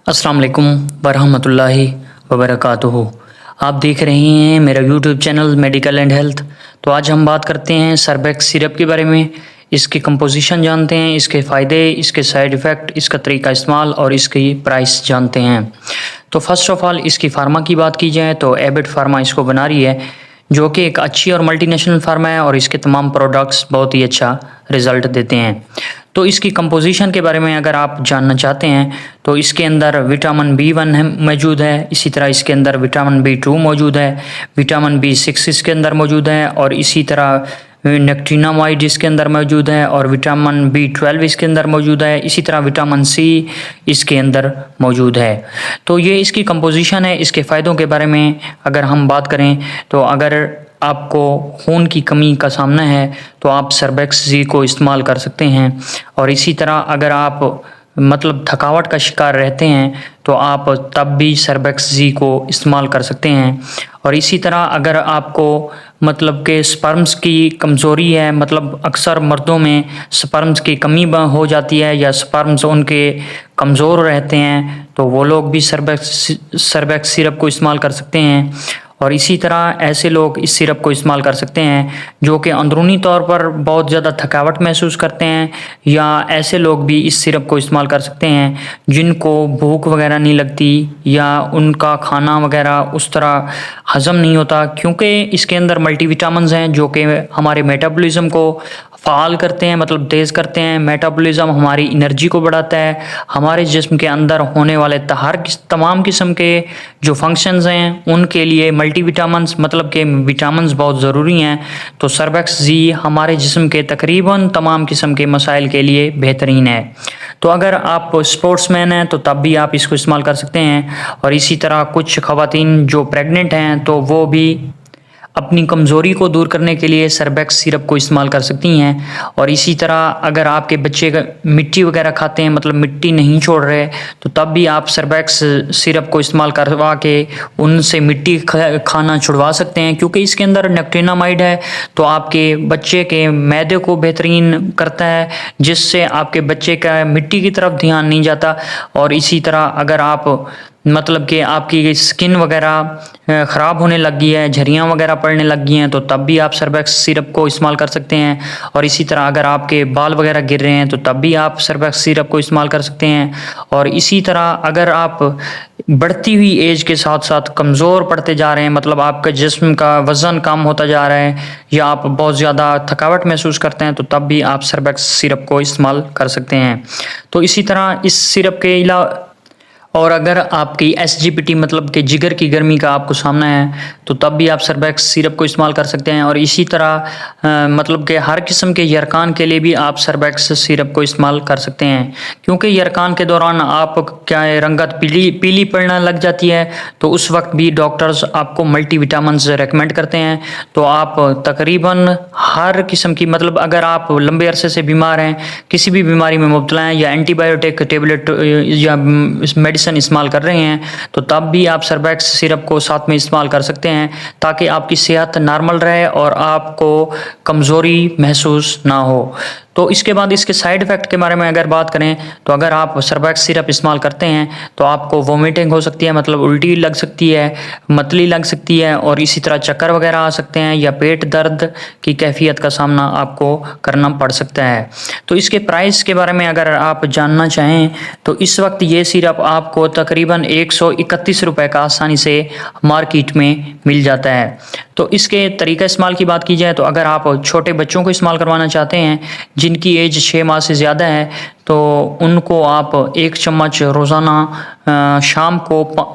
अस्सलाम वालेकुम वरहमतुल्लाहि वबरकातुहू। आप देख रहे हैं मेरा YouTube channel medical and health. तो आज हम बात करते हैं सरबैक्स सिरप के बारे में। इसकी कंपोजिशन जानते हैं, इसके फ़ायदे, इसके साइड इफ़ेक्ट, इसका तरीका इस्तेमाल और इसकी प्राइस जानते हैं। तो फर्स्ट ऑफ़ ऑल इसकी फार्मा की बात की जाए तो एबिट फार्मा इसको बना रही है, जो कि एक अच्छी और मल्टीनेशनल फार्मा है और इसके तमाम प्रोडक्ट्स बहुत ही अच्छा रिज़ल्ट देते हैं। तो इसकी कंपोजिशन के बारे में अगर आप जानना चाहते हैं तो इसके अंदर विटामिन B1 मौजूद है, इसी तरह इसके अंदर विटामिन B2 मौजूद है, विटामिन B6 इसके अंदर मौजूद है और इसी तरह निकोटिनामाइड इसके अंदर मौजूद है और विटामिन B12 इसके अंदर मौजूद है, इसी तरह विटामिन C इसके अंदर मौजूद है। तो ये इसकी कंपोजिशन है। इसके फ़ायदों के बारे में अगर हम बात करें तो अगर आपको खून की कमी का सामना है तो आप सरबैक्स जी को इस्तेमाल कर सकते हैं और इसी तरह अगर आप थकावट का शिकार रहते हैं तो आप तब भी सरबैक्स जी को इस्तेमाल कर सकते हैं। और इसी तरह अगर आपको के स्पर्म्स की कमज़ोरी है, अक्सर मर्दों में स्पर्म्स की कमी हो जाती है या स्पर्म्स उनके कमज़ोर रहते हैं, तो वो लोग भी सरबैक्स सिरप को इस्तेमाल कर सकते हैं। और इसी तरह ऐसे लोग इस सिरप को इस्तेमाल कर सकते हैं जो कि अंदरूनी तौर पर बहुत ज़्यादा थकावट महसूस करते हैं, या ऐसे लोग भी इस सिरप को इस्तेमाल कर सकते हैं जिनको भूख वगैरह नहीं लगती या उनका खाना वगैरह उस तरह हज़म नहीं होता, क्योंकि इसके अंदर मल्टीविटामिन्स हैं जो कि हमारे मेटाबॉलिज्म को फ़ाल करते हैं, तेज़ करते हैं। मेटाबॉलिज्म हमारी एनर्जी को बढ़ाता है। हमारे जिस्म के अंदर होने वाले तमाम किस्म के जो फंक्शंस हैं उनके लिए मल्टीविटामिन्स के विटामिन्स बहुत ज़रूरी हैं। तो सरबैक्स जी हमारे जिस्म के तकरीबन तमाम किस्म के मसाइल के लिए बेहतरीन है। तो अगर आप स्पोर्ट्समैन हैं तो तब भी आप इसको इस्तेमाल कर सकते हैं। और इसी तरह कुछ ख़वातीन जो प्रेग्नेंट हैं तो वो भी अपनी कमज़ोरी को दूर करने के लिए सरबैक्स सिरप को इस्तेमाल कर सकती हैं। और इसी तरह अगर आपके बच्चे मिट्टी वगैरह खाते हैं, मिट्टी नहीं छोड़ रहे, तो तब भी आप सरबैक्स सिरप को इस्तेमाल करवा के उनसे मिट्टी खाना छुड़वा सकते हैं, क्योंकि इसके अंदर निकोटिनामाइड है। तो आपके बच्चे के मैदे को बेहतरीन करता है, जिससे आपके बच्चे का मिट्टी की तरफ ध्यान नहीं जाता। और इसी तरह अगर आप कि आपकी स्किन वगैरह ख़राब होने लग गई है, झरियाँ वगैरह पड़ने लग गई हैं, तो तब भी आप सरबैक्स सिरप को इस्तेमाल कर सकते हैं। और इसी तरह अगर आपके बाल वगैरह गिर रहे हैं तो तब भी आप सरबैक्स सिरप को इस्तेमाल कर सकते हैं। और इसी तरह अगर आप बढ़ती हुई एज के साथ साथ कमज़ोर पड़ते जा रहे हैं, आपका जिस्म का वज़न कम होता जा रहा है या आप बहुत ज़्यादा थकावट महसूस करते हैं, तो तब भी आप सरबैक्स सिरप को इस्तेमाल कर सकते हैं। तो इसी तरह इस सिरप के अलावा और अगर आपकी SGPT कि जिगर की गर्मी का आपको सामना है तो तब भी आप सरबैक्स सिरप को इस्तेमाल कर सकते हैं। और इसी तरह कि हर किस्म के यरकान के लिए भी आप सरबैक्स सिरप को इस्तेमाल कर सकते हैं, क्योंकि यरकान के दौरान आप रंगत पीली पड़ने लग जाती है, तो उस वक्त भी डॉक्टर्स आपको मल्टीविटामिन्स रेकमेंड करते हैं। तो आप तकरीबन हर किस्म की अगर आप लंबे अरसे से बीमार हैं, किसी भी बीमारी में मुब्तला हैं या एंटीबायोटिक टेबलेट या मेडिसिन इस्तेमाल कर रहे हैं, तो तब भी आप सरबैक्स सिरप को साथ में इस्तेमाल कर सकते हैं, ताकि आपकी सेहत नॉर्मल रहे और आपको कमज़ोरी महसूस ना हो। तो इसके बाद इसके साइड इफ़ेक्ट के बारे में अगर बात करें तो अगर आप सरबैक्स सिरप इस्तेमाल करते हैं तो आपको वोमिटिंग हो सकती है, उल्टी लग सकती है, मतली लग सकती है और इसी तरह चक्कर वगैरह आ सकते हैं या पेट दर्द की कैफियत का सामना आपको करना पड़ सकता है। तो इसके प्राइस के बारे में अगर आप जानना चाहें तो इस वक्त ये सिरप आपको तकरीबन 131 रुपये का आसानी से मार्केट में मिल जाता है। तो इसके तरीका इस्तेमाल की बात की जाए तो अगर आप छोटे बच्चों को इस्तेमाल करवाना चाहते हैं जिनकी एज 6 माह से ज़्यादा है, तो उनको आप 1 चम्मच रोज़ाना शाम को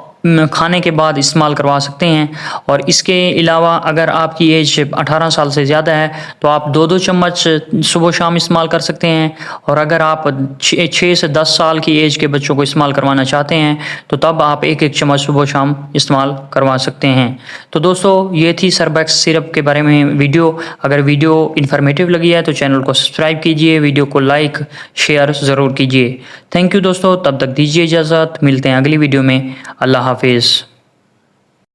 खाने के बाद इस्तेमाल करवा सकते हैं। और इसके अलावा अगर आपकी एज 18 साल से ज़्यादा है तो आप 2-2 चम्मच सुबह शाम इस्तेमाल कर सकते हैं। और अगर आप 6 से 10 साल की एज के बच्चों को इस्तेमाल करवाना चाहते हैं तो तब आप 1-1 चम्मच सुबह शाम इस्तेमाल करवा सकते हैं। तो दोस्तों ये थी सरबैक्स सिरप के बारे में वीडियो। अगर वीडियो इन्फॉर्मेटिव लगी है तो चैनल को सब्सक्राइब कीजिए, वीडियो को लाइक शेयर ज़रूर कीजिए। थैंक यू दोस्तों, तब तक दीजिए इजाज़त, मिलते हैं अगली वीडियो में। अल्लाह हाफिज़।